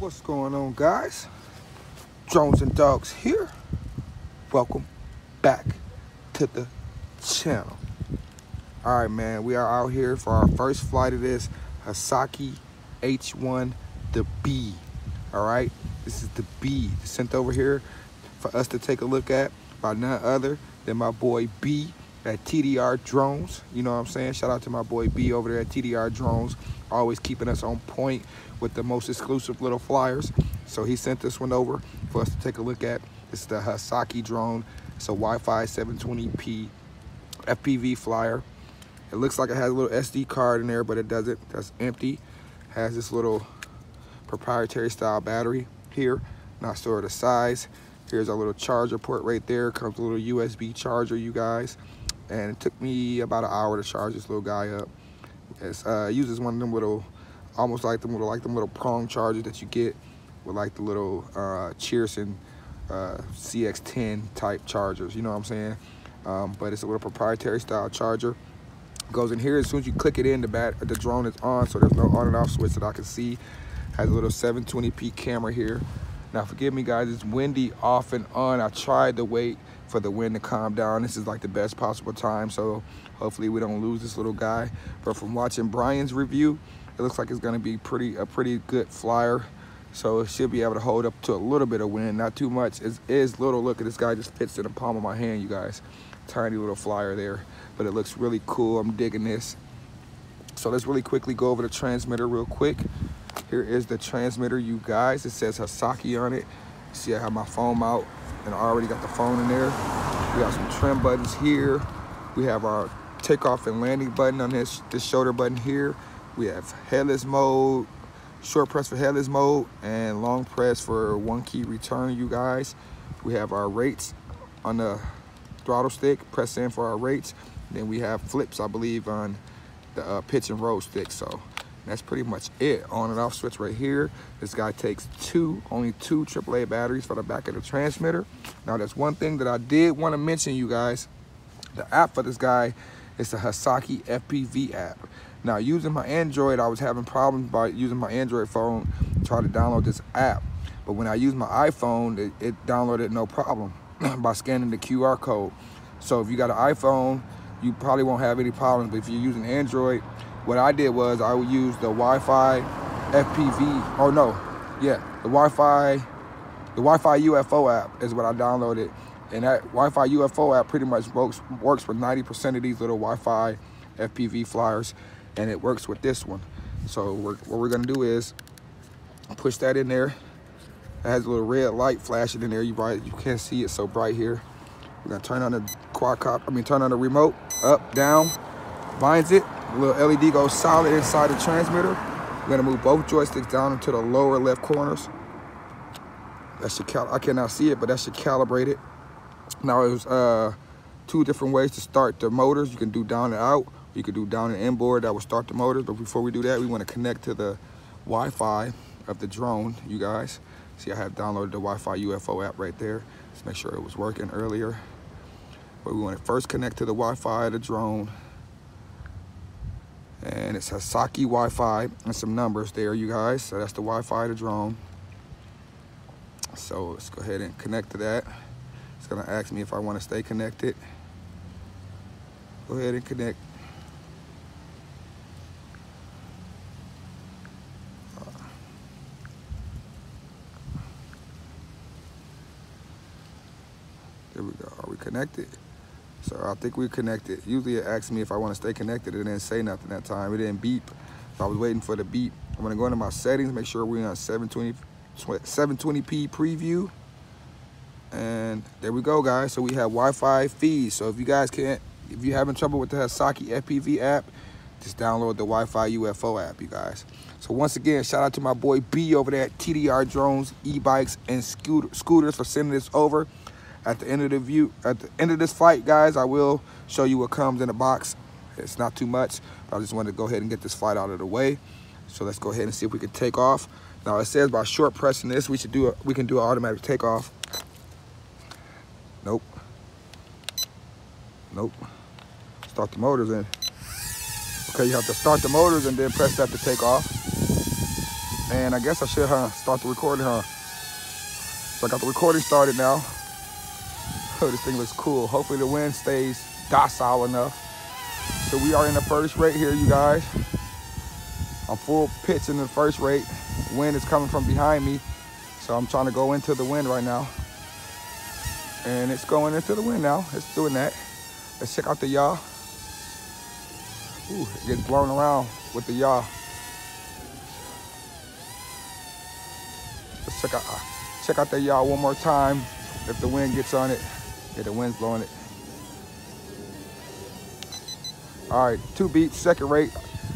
What's going on, guys? Drones and Dogs here. Welcome back to the channel. All right, man, we are out here for our first flight of this Hasakee H1, the B. All right, this is the B sent over here for us to take a look at by none other than my boy B at TDR Drones. You know what I'm saying? Shout out to my boy B over there at TDR Drones, always keeping us on point with the most exclusive little flyers. So he sent this one over for us to take a look at. This is the Hasakee drone. It's a Wi-Fi 720p FPV flyer. It looks like it has a little SD card in there, but it doesn't. That's empty. Has this little proprietary style battery here, not sure the size. Here's our little charger port right there. Comes with a little USB charger, you guys. And it took me about an hour to charge this little guy up. It uses one of them little, almost like them little prong chargers that you get with like the little Cheerson CX10 type chargers. You know what I'm saying? But it's a little proprietary style charger. Goes in here as soon as you click it in, the drone is on, so there's no on and off switch that I can see. Has a little 720p camera here. Now forgive me guys, it's windy off and on. I tried to wait for the wind to calm down. This is like the best possible time, so hopefully we don't lose this little guy. But from watching Brian's review, it looks like it's gonna be a pretty good flyer. So it should be able to hold up to a little bit of wind, not too much. It is little. Look at this guy, just fits in the palm of my hand, you guys. Tiny little flyer there, but it looks really cool. I'm digging this. So let's really quickly go over the transmitter real quick. Here is the transmitter, you guys. It says Hasakee on it. See, I have my phone out and I already got the phone in there. We got some trim buttons here. We have our takeoff and landing button on this shoulder button here. We have headless mode, short press for headless mode, and long press for one key return, you guys. We have our rates on the throttle stick, press in for our rates. Then we have flips, I believe, on the pitch and roll stick. So that's pretty much it. On and off switch right here. This guy takes only two AAA batteries for the back of the transmitter. Now that's one thing that I did want to mention, you guys. The app for this guy is the Hasakee FPV app. Now using my Android, I was having problems by using my Android phone to try to download this app. But when I used my iPhone, it downloaded no problem by scanning the QR code. So if you got an iPhone, you probably won't have any problems. But if you're using Android, what I did was I would use the Wi-Fi FPV, the Wi-Fi UFO app is what I downloaded. And that Wi-Fi UFO app pretty much works for 90% of these little Wi-Fi FPV flyers, and it works with this one. So what we're gonna do is push that in there. It has a little red light flashing in there. You can't see it so bright here. We're gonna turn on the turn on the remote, up, down, binds it. The little LED goes solid inside the transmitter. We're gonna move both joysticks down into the lower left corners. That should I cannot see it, but that should calibrate it. Now there's two different ways to start the motors. You can do down and out. You can do down and inboard. That will start the motors. But before we do that, we want to connect to the Wi-Fi of the drone, you guys. See, I have downloaded the Wi-Fi UFO app right there. Let's make sure it was working earlier. But we want to first connect to the Wi-Fi of the drone. And it's Hasakee Wi-Fi and some numbers there, you guys. So that's the Wi-Fi of the drone. So let's go ahead and connect to that. It's gonna ask me if I want to stay connected. Go ahead and connect. There we go. Are we connected? So I think we're connected. Usually it asks me if I want to stay connected. It didn't say nothing that time. It didn't beep. So I was waiting for the beep. I'm gonna go into my settings, make sure we're on 720p preview. And there we go, guys. So we have Wi-Fi feeds. So if you having trouble with the Hasakee FPV app, just download the Wi-Fi UFO app, you guys. So once again, shout out to my boy B over there at TDR Drones, Ebikes, and Scooters for sending this over. At the end of this flight, guys, I will show you what comes in the box. It's not too much. I just wanted to go ahead and get this flight out of the way. So let's go ahead and see if we can take off. Now it says by short pressing this, we can do an automatic takeoff. Nope. Start the motors in. Okay, you have to start the motors and then press that to take off. And I guess I should start the recording, So I got the recording started now. Oh, this thing looks cool. Hopefully the wind stays docile enough. So we are in the first rate here, you guys. I'm full pitch in the first rate. Wind is coming from behind me. So I'm trying to go into the wind right now. And it's going into the wind now. It's doing that. Let's check out the yaw. Ooh, it gets blown around with the yaw. Let's check out that yaw one more time. If the wind gets on it. Yeah, the wind's blowing it. All right, 2 beats, second rate.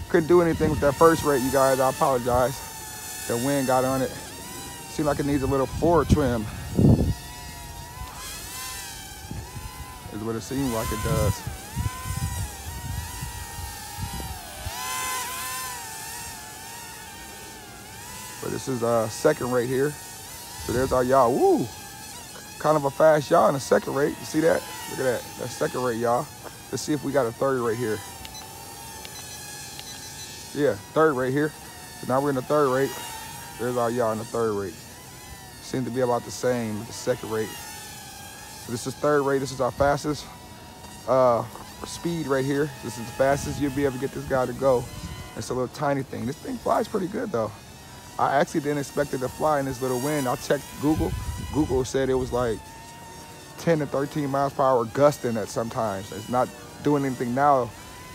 Couldn't do anything with that first rate, you guys. I apologize. The wind got on it. Seems like it needs a little forward trim. Is what it seems like it does. But this is second rate here. So there's our yaw. Woo! Kind of a fast yaw in the second rate. You see that? Look at that. That's second rate yaw. Let's see if we got a third rate here. Yeah, third rate here. So now we're in the third rate. There's our yaw in the third rate. Seems to be about the same with the second rate. So this is third rate. This is our fastest speed right here. This is the fastest you'll be able to get this guy to go. It's a little tiny thing. This thing flies pretty good though. I actually didn't expect it to fly in this little wind. I checked Google. Google said it was like 10 to 13 miles per hour gusting at sometimes. It's not doing anything now.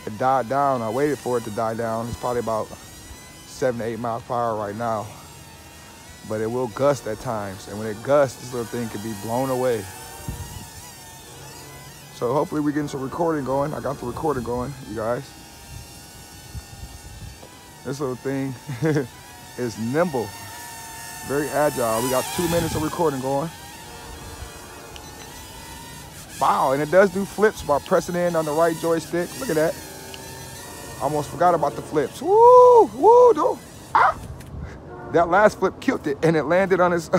It died down. I waited for it to die down. It's probably about 7 to 8 miles per hour right now. But it will gust at times. And when it gusts, this little thing can be blown away. So hopefully we're getting some recording going. I got the recording going, you guys. This little thing is nimble, very agile. We got 2 minutes of recording going. Wow, and it does do flips by pressing in on the right joystick. Look at that. Almost forgot about the flips. Woo, woo, dude. Ah! That last flip killed it, and it landed on his,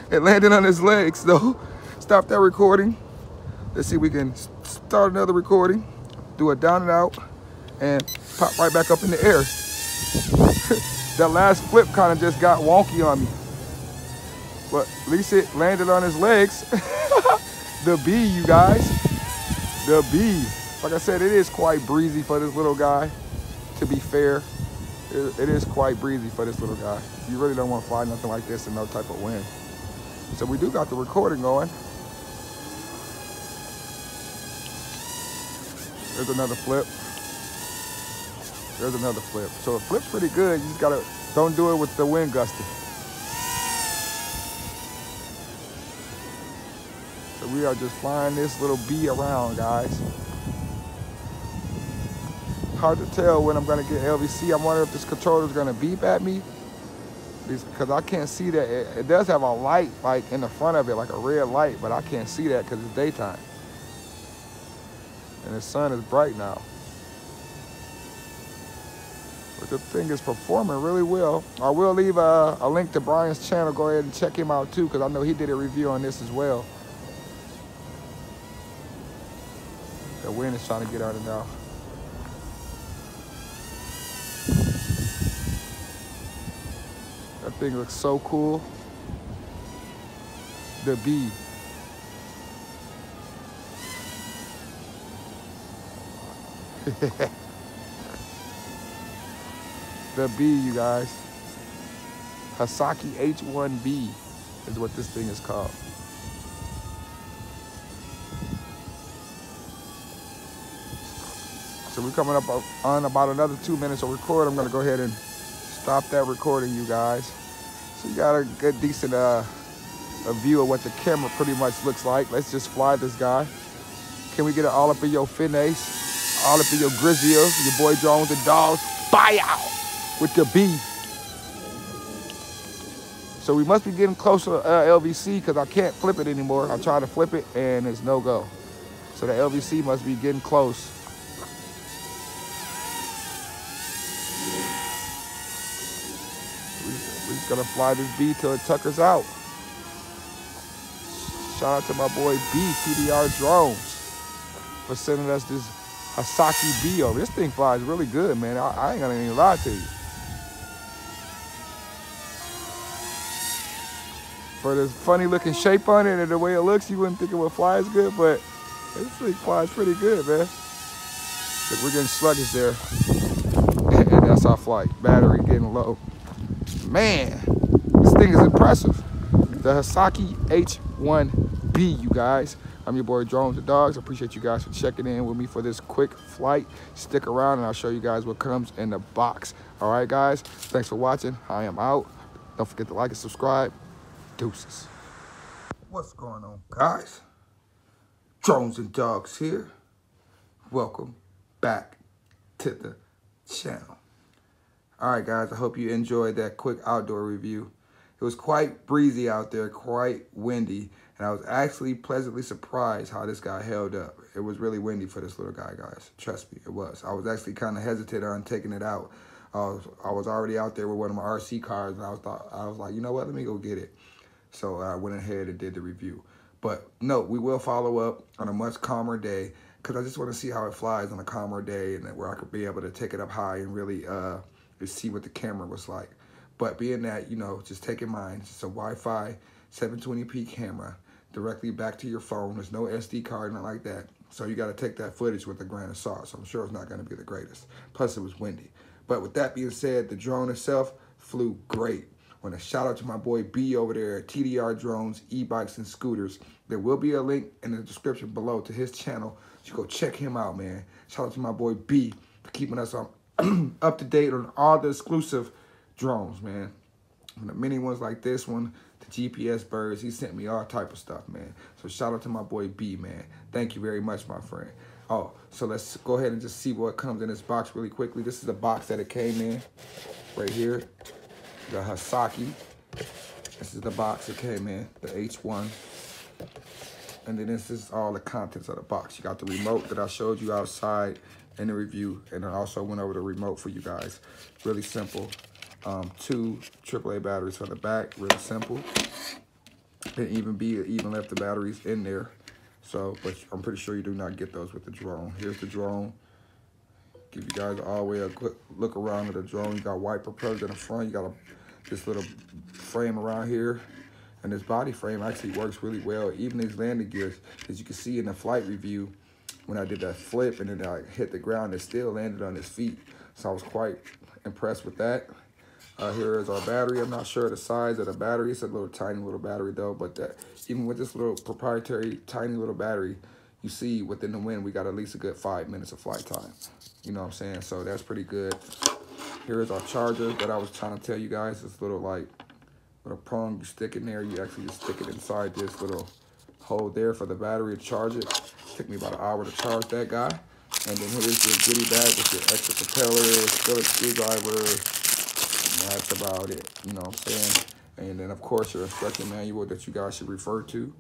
it landed on his legs, though. Stop that recording. Let's see if we can start another recording. Do a down and out, and pop right back up in the air. That last flip kind of just got wonky on me. But at least it landed on his legs. The bee, you guys. The bee. Like I said, it is quite breezy for this little guy. To be fair, it is quite breezy for this little guy. You really don't want to fly nothing like this in no type of wind. So we do got the recording going. There's another flip. There's another flip. So it flips pretty good. You just gotta, don't do it with the wind gusting. So we are just flying this little bee around, guys. Hard to tell when I'm gonna get LVC. I'm wondering if this controller is gonna beep at me. Because I can't see that. It does have a light like in the front of it, like a red light, but I can't see that because it's daytime. And the sun is bright now. But the thing is performing really well. I will leave a link to Brian's channel. Go ahead and check him out too, because I know he did a review on this as well. The wind is trying to get out of it now. That thing looks so cool. The bee. The bee, you guys. Hasakee H1B is what this thing is called. So we're coming up on about another 2 minutes of record. I'm gonna go ahead and stop that recording, you guys. So you got a good, decent a view of what the camera pretty much looks like. Let's just fly this guy. Can we get it all up in your finesse, all up in your grizzlies, your boy Drones and Dogs, fire out with the bee. So we must be getting closer to LVC because I can't flip it anymore. I tried to flip it and it's no go. So the LVC must be getting close. We're just gonna fly this bee till it tuckers out. Shout out to my boy B, TDR Drones, for sending us this Hasakee bee over. This thing flies really good, man. I ain't gonna even lie to you. For this funny looking shape on it and the way it looks, you wouldn't think it would fly as good, but this thing flies pretty good, man. Look, we're getting sluggish there. And that's our flight. Battery getting low. Man, this thing is impressive. The Hasakee H1B, you guys. I'm your boy Drones and Dogs. I appreciate you guys for checking in with me for this quick flight. Stick around and I'll show you guys what comes in the box. All right, guys. Thanks for watching. I am out. Don't forget to like and subscribe. Deuces. What's going on, guys? Drones and Dogs here. Welcome back to the channel. All right, guys. I hope you enjoyed that quick outdoor review. It was quite breezy out there, quite windy, and I was actually pleasantly surprised how this guy held up. It was really windy for this little guy, guys. Trust me, it was. I was actually kind of hesitant on taking it out. I was already out there with one of my RC cars, and I was like, you know what? Let me go get it. So I went ahead and did the review. But no, we will follow up on a much calmer day because I just want to see how it flies on a calmer day and where I could be able to take it up high and really see what the camera was like. But being that, you know, just take in mind, it's a Wi-Fi 720p camera directly back to your phone. There's no SD card, nothing like that. So you got to take that footage with a grain of salt. So I'm sure it's not going to be the greatest. Plus, it was windy. But with that being said, the drone itself flew great. I want to shout out to my boy B over there at TDR Drones, Ebikes, and Scooters. There will be a link in the description below to his channel. You go check him out, man. Shout out to my boy B for keeping us up to date on all the exclusive drones, man. From the mini ones like this one, the GPS birds, he sent me all type of stuff, man. So shout out to my boy B, man. Thank you very much, my friend. Oh, so let's go ahead and just see what comes in this box really quickly. This is the box that it came in right here. The Hasakee. This is the box it came in, the H1. And then this is all the contents of the box. You got the remote that I showed you outside in the review, and I also went over the remote for you guys. Really simple. 2 AAA batteries for the back, really simple. And even left the batteries in there. So, but I'm pretty sure you do not get those with the drone. Here's the drone. Give you guys all the way a quick look around at the drone. You got white propellers in the front. You got this little frame around here. And this body frame actually works really well. Even these landing gears, as you can see in the flight review, when I did that flip and then I hit the ground, it still landed on its feet. So I was quite impressed with that. Here is our battery. I'm not sure the size of the battery. It's a little tiny little battery though, but even with this little proprietary tiny little battery, you see within the wind, we got at least a good 5 minutes of flight time. You know what I'm saying? So that's pretty good. Here is our charger that I was trying to tell you guys. This little prong you stick in there. You actually just stick it inside this little hole there for the battery to charge it. Took me about an hour to charge that guy. And then here's your goodie bag with your extra propellers, Phillips screwdriver. And that's about it. You know what I'm saying? And then, of course, your instruction manual that you guys should refer to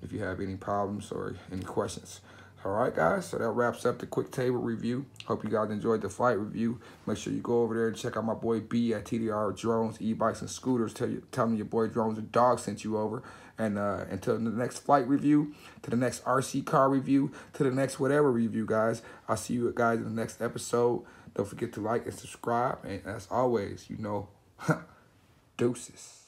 if you have any problems or any questions. All right, guys, so that wraps up the quick table review. Hope you guys enjoyed the flight review. Make sure you go over there and check out my boy B at TDR Drones, E-Bikes, and Scooters. Tell me your boy Drones and Dogs sent you over. And until the next flight review, to the next RC car review, to the next whatever review, guys, I'll see you guys in the next episode. Don't forget to like and subscribe. And as always, you know, deuces.